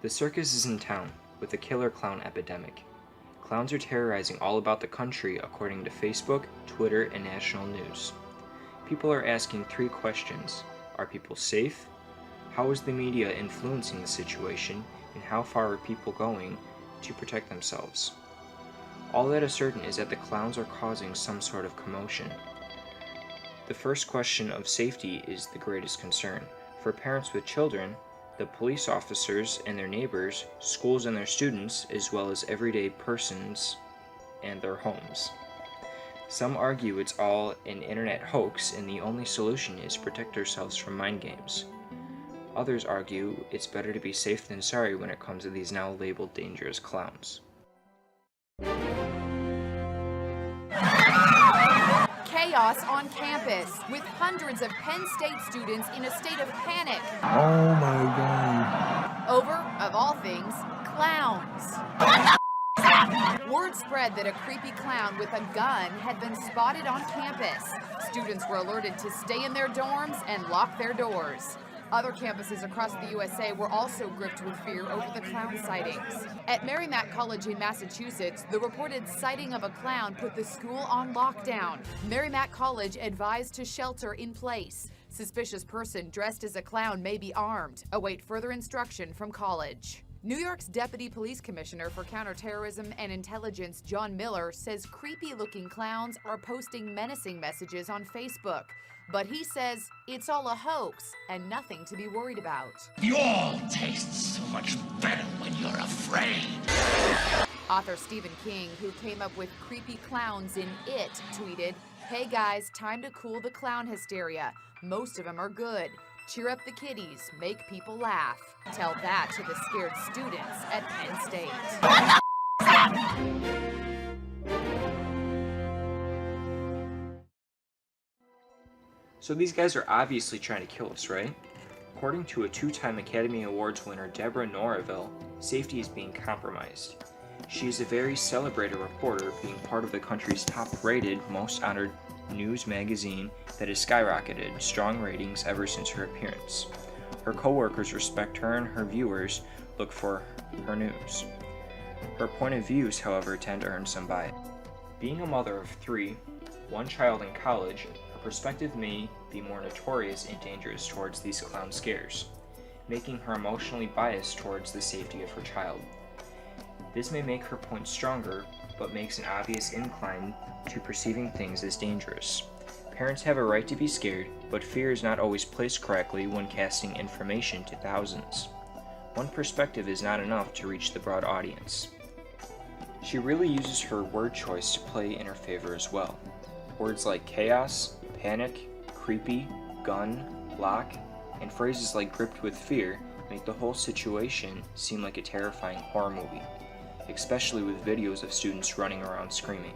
The circus is in town, with a killer clown epidemic. Clowns are terrorizing all about the country according to Facebook, Twitter, and national news. People are asking 3 questions. Are people safe? How is the media influencing the situation? And how far are people going to protect themselves? All that is certain is that the clowns are causing some sort of commotion. The first question of safety is the greatest concern. For parents with children, the police officers and their neighbors, schools and their students, as well as everyday persons and their homes. Some argue it's all an internet hoax and the only solution is protect ourselves from mind games. Others argue it's better to be safe than sorry when it comes to these now labeled dangerous clowns. Chaos on campus, with hundreds of Penn State students in a state of panic. Oh my God. Over, of all things, clowns. Word spread that a creepy clown with a gun had been spotted on campus. Students were alerted to stay in their dorms and lock their doors. Other campuses across the USA were also gripped with fear over the clown sightings. At Merrimack College in Massachusetts, the reported sighting of a clown put the school on lockdown. Merrimack College advised to shelter in place. Suspicious person dressed as a clown may be armed. Await further instruction from college. New York's Deputy Police Commissioner for Counterterrorism and Intelligence, John Miller, says creepy-looking clowns are posting menacing messages on Facebook. But he says it's all a hoax and nothing to be worried about. You all taste so much better when you're afraid. Author Stephen King, who came up with creepy clowns in It, tweeted, "Hey guys, time to cool the clown hysteria. Most of them are good. Cheer up the kiddies, make people laugh." Tell that to the scared students at Penn State. So these guys are obviously trying to kill us, right? According to a 2-time Academy Awards winner, Deborah Norville, safety is being compromised. She is a very celebrated reporter, being part of the country's top-rated, most honored news magazine that has skyrocketed strong ratings ever since her appearance. Her co-workers respect her and her viewers look for her news. Her point of views, however, tend to earn some bias. Being a mother of 3, 1 child in college, her perspective may be more notorious and dangerous towards these clown scares, making her emotionally biased towards the safety of her child. This may make her point stronger, but makes an obvious incline to perceiving things as dangerous. Parents have a right to be scared, but fear is not always placed correctly when casting information to thousands. One perspective is not enough to reach the broad audience. She really uses her word choice to play in her favor as well. Words like chaos, panic, creepy, gun, lock, and phrases like gripped with fear make the whole situation seem like a terrifying horror movie, especially with videos of students running around screaming.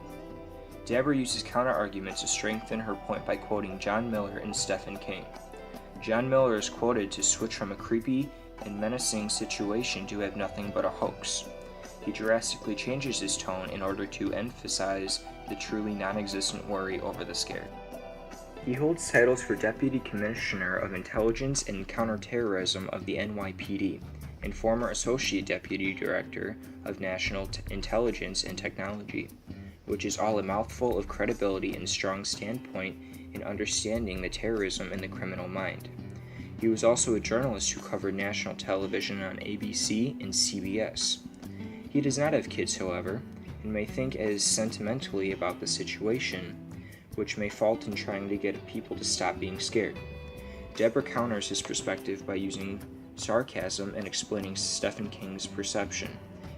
Deborah uses counter-arguments to strengthen her point by quoting John Miller and Stephen King. John Miller is quoted to switch from a creepy and menacing situation to have nothing but a hoax. He drastically changes his tone in order to emphasize the truly non-existent worry over the scare. He holds titles for Deputy Commissioner of Intelligence and Counterterrorism of the NYPD and former Associate Deputy Director of National Intelligence and Technology, which is all a mouthful of credibility and strong standpoint in understanding the terrorism in the criminal mind. He was also a journalist who covered national television on ABC and CBS. He does not have kids, however, and may think as sentimentally about the situation, which may fault in trying to get people to stop being scared. Deborah counters his perspective by using sarcasm and explaining Stephen King's perception,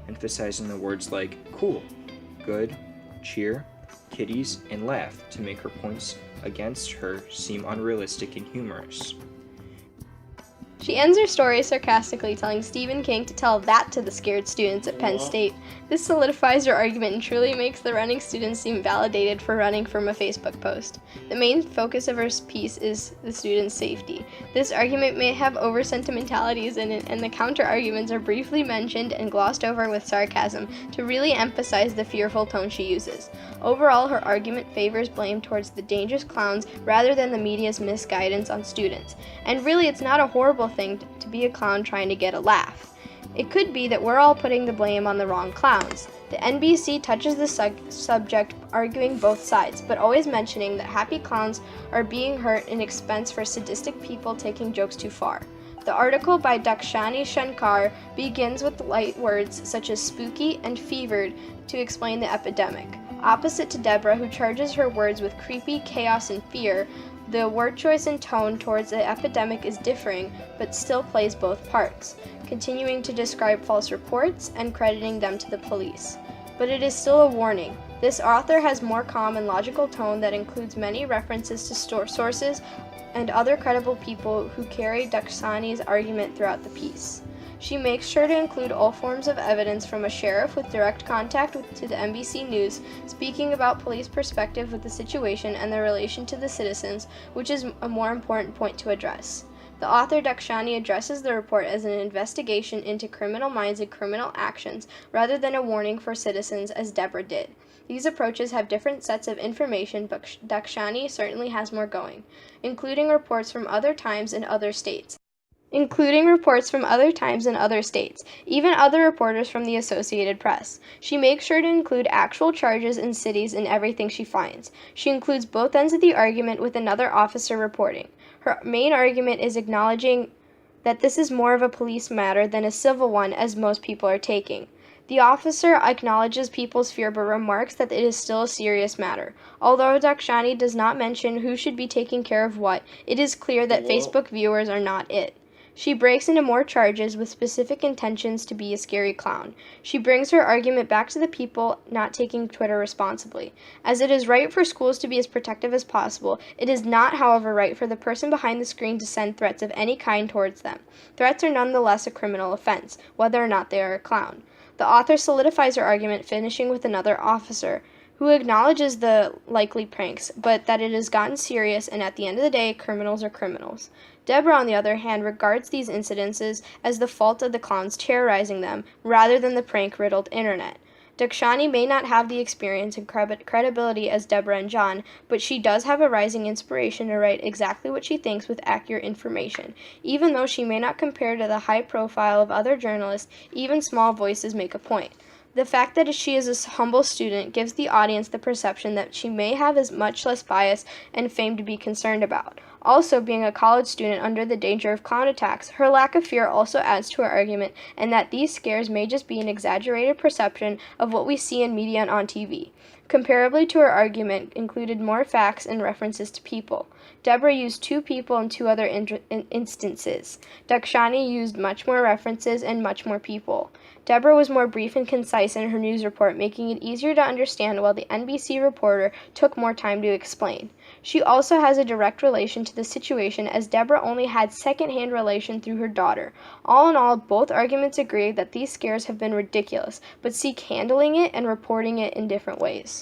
emphasizing the words like cool, good, cheer, kiddies, and laugh to make her points against her seem unrealistic and humorous. She ends her story sarcastically telling Stephen King to tell that to the scared students at Penn State. This solidifies her argument and truly makes the running students seem validated for running from a Facebook post. The main focus of her piece is the students' safety. This argument may have over-sentimentalities in it, and the counter-arguments are briefly mentioned and glossed over with sarcasm to really emphasize the fearful tone she uses. Overall, her argument favors blame towards the dangerous clowns rather than the media's misguidance on students. And really, it's not a horrible thing to be a clown trying to get a laugh. It could be that we're all putting the blame on the wrong clowns. The NBC touches the subject, arguing both sides, but always mentioning that happy clowns are being hurt in expense for sadistic people taking jokes too far. The article by Dakshani Shankar begins with light words such as spooky and fevered to explain the epidemic. Opposite to Deborah, who charges her words with creepy, chaos, and fear, the word choice and tone towards the epidemic is differing, but still plays both parts, continuing to describe false reports and crediting them to the police. But it is still a warning. This author has more calm and logical tone that includes many references to sources and other credible people who carry Dakshani's argument throughout the piece. She makes sure to include all forms of evidence from a sheriff with direct contact to the NBC News, speaking about police perspective with the situation and their relation to the citizens, which is a more important point to address. The author Dakshani addresses the report as an investigation into criminal minds and criminal actions, rather than a warning for citizens, as Deborah did. These approaches have different sets of information, but Dakshani certainly has more going, including reports from other times and other states. Even other reporters from the Associated Press. She makes sure to include actual charges and cities in everything she finds. She includes both ends of the argument with another officer reporting. Her main argument is acknowledging that this is more of a police matter than a civil one, as most people are taking. The officer acknowledges people's fear but remarks that it is still a serious matter. Although Dakshani does not mention who should be taking care of what, it is clear that Facebook viewers are not it. She breaks into more charges with specific intentions to be a scary clown. She brings her argument back to the people not taking Twitter responsibly. As it is right for schools to be as protective as possible, it is not, however, right for the person behind the screen to send threats of any kind towards them. Threats are nonetheless a criminal offense, whether or not they are a clown. The author solidifies her argument, finishing with another officer, who acknowledges the likely pranks, but that it has gotten serious, and at the end of the day, criminals are criminals. Deborah, on the other hand, regards these incidences as the fault of the clowns terrorizing them, rather than the prank-riddled internet. Dakshani may not have the experience and credibility as Deborah and John, but she does have a rising inspiration to write exactly what she thinks with accurate information. Even though she may not compare to the high profile of other journalists, even small voices make a point. The fact that she is a humble student gives the audience the perception that she may have as much less bias and fame to be concerned about. Also, being a college student under the danger of clown attacks, her lack of fear also adds to her argument, and that these scares may just be an exaggerated perception of what we see in media and on TV. Comparably to her argument included more facts and references to people. Deborah used 2 people in 2 other instances. Dakshani used much more references and much more people. Deborah was more brief and concise in her news report, making it easier to understand, while the NBC reporter took more time to explain. She also has a direct relation to the situation, as Deborah only had second-hand relation through her daughter. All in all, both arguments agree that these scares have been ridiculous, but seek handling it and reporting it in different ways.